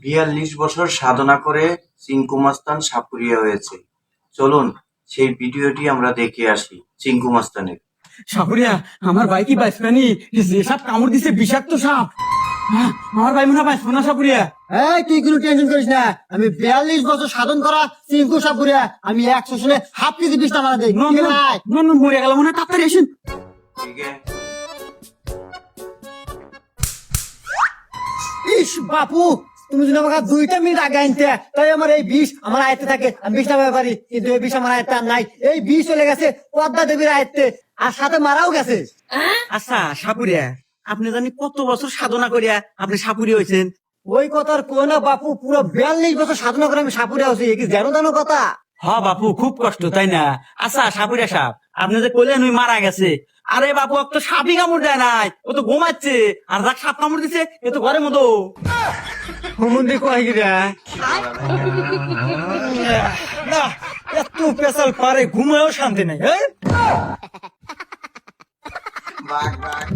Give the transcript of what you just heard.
42 বছর সাধনা করে চিঙ্কু মাস্তান সাপুড়িয়া হয়েছে। চলুন সেই ভিডিওটি আমরা দেখে আসি চিঙ্কু মাস্তানের। সাপুরিয়া, আমার ভাই কি বাঁচবেনি? যে সাপ কামড় দিছে বিষাক্ত সাপ। আমার ভাই মনে হয় বাঁচবো না সাপুরিয়া। এই তুই কোনো টেনশন করিস না, আমি 42 বছর সাধন করা চিঙ্কু সাপুরিয়া, আমি 100 শুনে হাফ কেজি বিষটা মারা দেই। মরে গেল মনে হয়, তাড়াতাড়ি আসেন। ঠিক আছে, ইস বাপু, তুমি যদি আমাকে 2 মিনিট আগে আনতে, তাই আমার এই বিষ আমার আয়ত্তে থাকে, আমি বিষ নামাতে পারি, কিন্তু এই বিষ আমার আয়ত্তে আর নাই। এই বিষ চলে গেছে পদ্মা দেবীর আয়ত্তে, আর সাথে মারাও গেছে। আচ্ছা সাপুরিয়া, আপনি জানি কত বছর সাধনা করিয়া আপনি সাপুরি হয়েছেন? ওই কথার কো না বাপু, পুরো 42 বছর সাধনা করে আমি সাপুরিয়া হচ্ছি, কি জানো কথা। হ বাপু, খুব কষ্ট তাই না? আচ্ছা সাপুরিয়া সাপ, আপনি যে কইলেন ওই মারা গেছে, আরে বাপু ও তো সাপই কামড় দেয় নাই, ও তো ঘুমাচ্ছে। আর যাক সাপ কামড় দিছে এ তো ঘরের মতো। হুমুন্দি কয় গিরা না, এত পেশাল পারে ঘুমায়ও শান্তি নাই। বাঘ বাঘ।